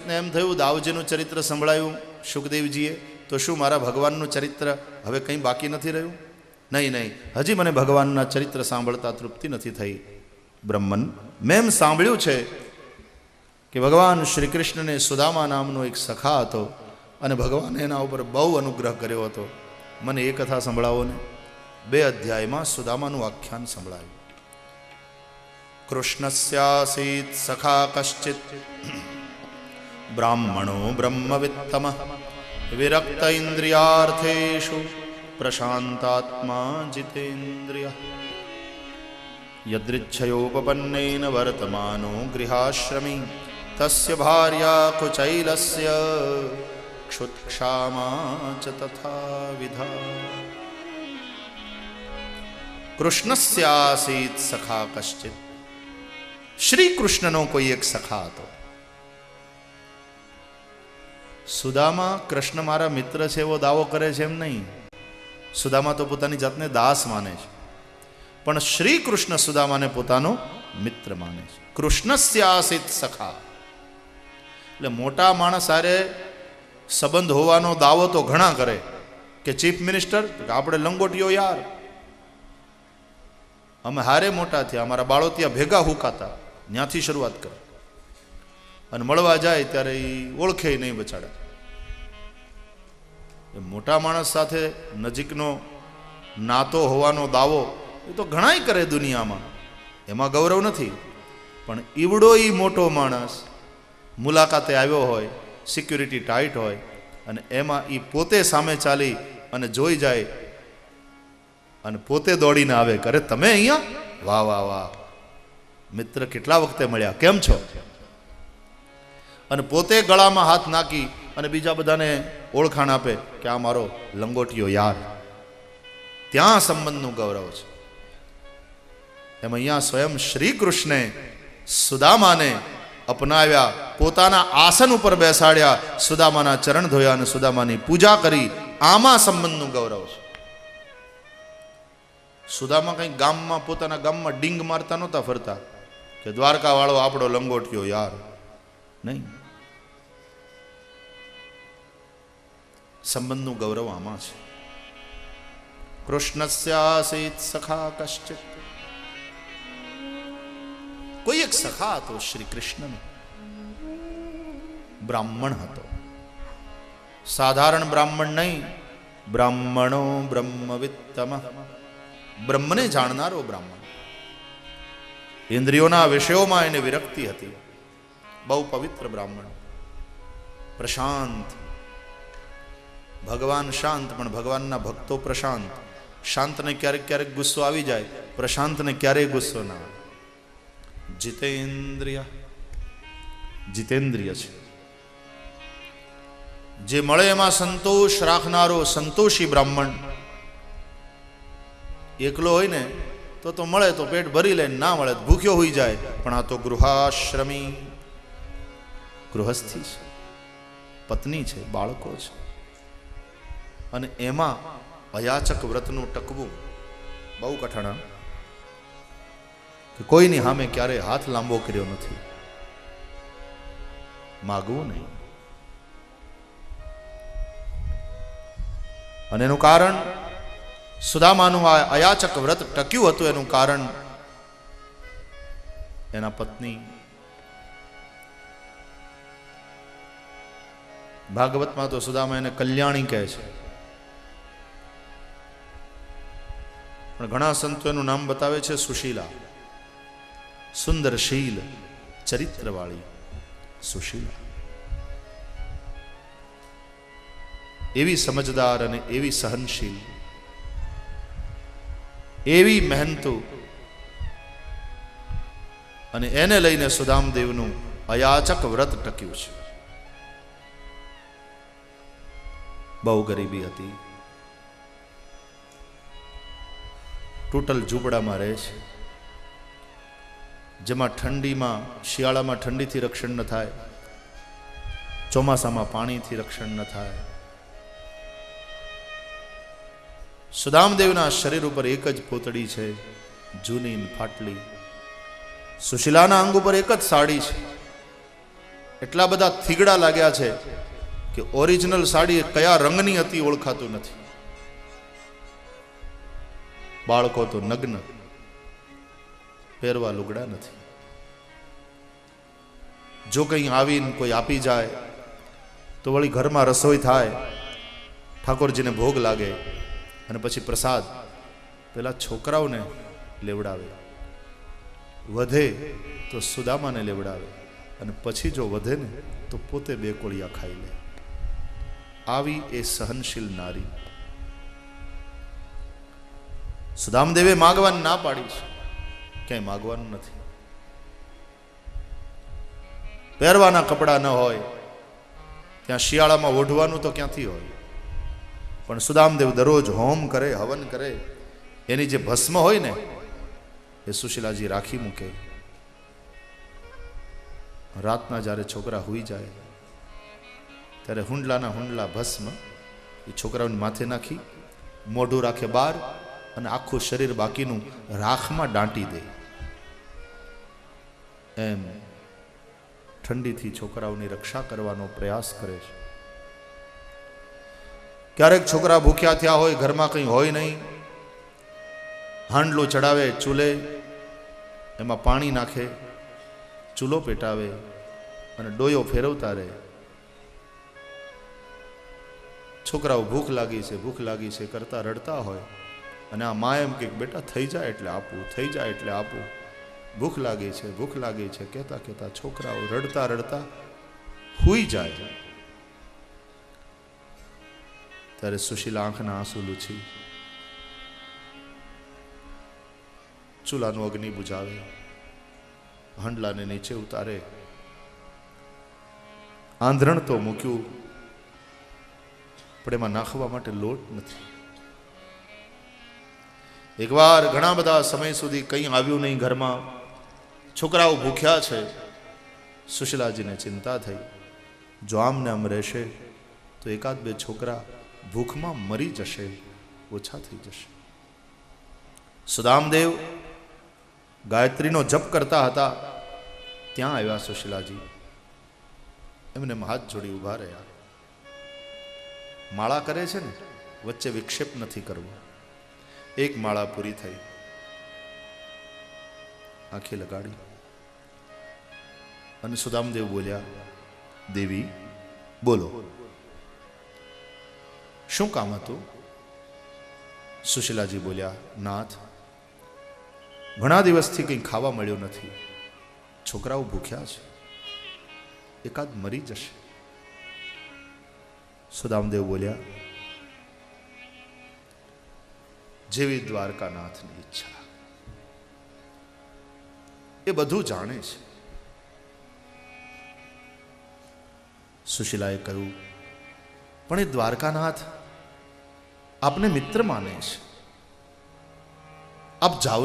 ને એમ થયું દાવજીનું ચરિત્ર સંભળાયું સુખદેવજીએ, તો શું મારા ભગવાનનું ચરિત્ર હવે કંઈ બાકી નથી રહ્યું? નહીં નહીં, હજી મને ભગવાનના ચરિત્ર સાંભળતા તૃપ્તિ નથી થઈ. બ્રહ્મન, મેં એમ સાંભળ્યું છે કે ભગવાન શ્રી કૃષ્ણને સુદામા નામનો એક સખા હતો અને ભગવાને એના ઉપર બહુ અનુગ્રહ કર્યો હતો. મને એ કથા સંભળાવો ને. 2 અધ્યાયમાં સુદામાનું આખ્યાન સંભળાયું. કૃષ્ણસ્યાસીત સખા કશ્ચિત બ્રાહ્મણો બ્રહ્મવિત્તમઃ વિરક્ત ઇન્દ્રિયાર્થેષુ પ્રશાંતાત્મા જિતેન્દ્રિયઃ યદૃચ્છયોપપન્નેન વર્તમાનો ગૃહાશ્રમી તસ્ય ભાર્યા કુચૈલસ્ય ક્ષુત્ક્ષામા ચ તથાવિધા. કૃષ્ણસ્યાસીત સખા કશ્ચિત. શ્રી કૃષ્ણનો કોઈ એક સખા હતો. સુદામા કૃષ્ણ મારા મિત્ર છે એવો દાવો કરે છે એમ નહીં. સુદામા તો પોતાની જાતને દાસ માને છે, પણ શ્રી કૃષ્ણ સુદામાને પોતાનો મિત્ર માને છે. કૃષ્ણસ્યાસીત સખા એટલે મોટા માણસ હારે સંબંધ હોવાનો દાવો તો ઘણા કરે કે ચીફ મિનિસ્ટર, આપણે લંગોટીઓ યાર, અમે હારે મોટા થયા, અમારા બાળો ત્યાં ભેગા હુકાતા, ત્યાંથી શરૂઆત કરે. અને મળવા જાય ત્યારે એ ઓળખે નહીં બચાડા. મોટા માણસ સાથે નજીકનો નાતો હોવાનો દાવો એ તો ઘણાય કરે દુનિયામાં, એમાં ગૌરવ નથી. પણ ઈવડો ઈ મોટો માણસ મુલાકાતે આવ્યો હોય, સિક્યુરિટી ટાઈટ હોય, અને એમાં એ પોતે સામે ચાલી અને જોઈ જાય અને પોતે દોડીને આવે, કરે તમે અહીંયા, વાહ વાહ વાહ મિત્ર, કેટલા વખતે મળ્યા, કેમ છો? અને પોતે ગળામાં હાથ નાખી અને બીજા બધાને ઓળખાણ આપે કે આ મારો લંગોટીયો યાર. ત્યાં સંબંધનું ગૌરવ છે. એમ અહીંયા સ્વયં શ્રી કૃષ્ણે સુદામાને અપનાવ્યા, પોતાના આસન ઉપર બેસાડ્યા, સુદામાના ચરણ ધોયા અને સુદામાની પૂજા કરી. આમાં સંબંધનું ગૌરવ છે. સુદામા કંઈક ગામમાં, પોતાના ગામમાં ડીંગ મારતા નહોતા ફરતા કે દ્વારકા વાળો આપણો લંગોટીયો યાર, નહીં. સંબંધનું ગૌરવ આમાં છે. કૃષ્ણસ્યાસીત સખા કશ્ચિત. કોઈ એક સખા હતો શ્રી કૃષ્ણનો, બ્રાહ્મણ હતો. સાધારણ બ્રાહ્મણ નહીં, બ્રાહ્મણો બ્રહ્મવિત્તમઃ, બ્રહ્મને જાણનારો બ્રાહ્મણ. ઇન્દ્રિયોના વિષયોમાં એને વિરક્તિ હતી. બહુ પવિત્ર બ્રાહ્મણ, પ્રશાંત. ભગવાન શાંત, પણ ભગવાનના ભક્તો પ્રશાંત. શાંતને ક્યારેક ક્યારેક ગુસ્સો આવી જાય, પ્રશાંતને ક્યારેય ગુસ્સો ના આવે. જીતેન્દ્રિય, જીતેન્દ્રિય છે. જે મળે એમાં સંતોષ રાખનારો સંતોષી બ્રાહ્મણ. એકલો હોય ને તો મળે તો પેટ ભરી લે, ના મળે તો ભૂખ્યો હોઈ જાય. પણ આ તો ગૃહાશ્રમી, ગૃહસ્થી છે, પત્ની છે, બાળકો છે, અને એમાં અયાચક વ્રતનું ટકવું બહુ કઠણ. કે કોઈની સામે ક્યારે હાથ લાંબો કર્યો નથી, માગવું નહીં. અને એનું કારણ, સુદામાનું આ અયાચક વ્રત ટક્યું હતું એનું કારણ એના પત્ની. ભાગવતમાં તો સુદામા એને કલ્યાણી કહે છે, પણ ઘણા સંતો એનું નામ બતાવે છે સુશીલા. સુંદર શીલ ચરિત્રવાળી સુશીલા. એવી સમજદાર અને એવી સહનશીલ, એવી મહેનતુ. અને એને લઈને સુદામદેવનું અયાચક વ્રત ટક્યું છે. બહુ ગરીબી હતી, ટોટલ ઝૂંપડામાં રહે છે, જેમાં ઠંડીમાં, શિયાળામાં ઠંડીથી રક્ષણ ન થાય, ચોમાસામાં પાણીથી રક્ષણ ન થાય. સુદામદેવના શરીર ઉપર એક જ પોતડી છે, જૂની ફાટલી. સુશીલાના અંગ ઉપર એક જ સાડી છે. એટલા બધા થીગડા લાગ્યા છે કે ઓરિજિનલ સાડી કયા રંગની હતી ઓળખાતું નથી. બાળકો તો નગ્ન, પહેરવા લુગડા નથી. જો કંઈ આવીને કોઈ આપી જાય તો વળી ઘરમાં રસોઈ થાય, ઠાકોરજીને ભોગ લાગે અને પછી પ્રસાદ પેલા છોકરાઓને લેવડાવે, વધે તો સુદામાને લેવડાવે અને પછી જો વધે ને તો પોતે બે કોળિયા ખાઈ લે. આવી એ સહનશીલ નારી. સુદામદેવે માગવાની ના પાડી છે, ક્યાંય માગવાનું નથી. પહેરવાના કપડા ન હોય ત્યાં શિયાળામાં ઓઢવાનું તો ક્યાંથી હોય, પણ સુદામદેવ દરરોજ હોમ કરે, હવન કરે, એની જે ભસ્મ હોય ને એ સુશીલાજી રાખી મૂકે. રાતના જ્યારે છોકરા હુઈ જાય ત્યારે હુંડલાના હુંડલા ભસ્મ એ છોકરાઓની માથે નાખી, મોઢું રાખે બહાર અને આખું શરીર બાકીનું રાખમાં દાંટી દે. એમ ઠંડીથી છોકરાઓની રક્ષા કરવાનો પ્રયાસ કરે છે. ક્યારેક છોકરા ભૂખ્યા થયા હોય, ઘરમાં કંઈ હોય નહીં, હાંડલું ચડાવે ચૂલે, એમાં પાણી નાખે, ચૂલો પેટાવે અને ડોયો ફેરવતા રહે. છોકરાઓ ભૂખ લાગી છે, ભૂખ લાગી છે કરતા રડતા હોય અને આ મા એમ કે બેટા થઈ જાય એટલે આપવું, થઈ જાય એટલે આપવું, ભૂખ લાગી છે, ભૂખ લાગી છે કહેતા કહેતા છોકરાઓ રડતા રડતા હુઈ જાય. ત્યારે સુશીલા આંખના આંસુ લૂછી ચૂલાનું અગ્નિ બુઝાવે, હાંડલાને નીચે ઉતારે. આંધણ તો મૂક્યું પણ એમાં નાખવા માટે લોટ નથી. એકવાર ઘણા બધા સમય સુધી કંઈ આવ્યું નહીં ઘરમાં, છોકરાઓ ભૂખ્યા છે. સુશીલાજીને ચિંતા થઈ, જો આમને આમ રહેશે તો એકાદ બે છોકરા ભૂખમાં મરી જશે, ઓછા થઈ જશે. સુદામદેવ ગાયત્રીનો જપ કરતા હતા, ત્યાં આવ્યા સુશીલાજી. એમને હાથ જોડી ઊભા રહ્યા. માળા કરે છે ને, વચ્ચે વિક્ષેપ નથી કરવો. એક માળા પૂરી થઈ, આંખે લગાડી અને સુદામદેવ બોલ્યા, દેવી બોલો, શું કામ હતું? સુશીલાજી બોલ્યા, નાથ, ઘણા દિવસથી કંઈ ખાવા મળ્યું નથી, છોકરાઓ ભૂખ્યા છે, એકાદ મરી જશે. સુદામદેવ બોલ્યા, જેવી દ્વારકાનાથની ઈચ્છા. એ બધું જાણે છે. સુશીલાએ કહ્યું, પણ એ દ્વારકાનાથ આપને મિત્ર માને છે, આપ જાઓ ને.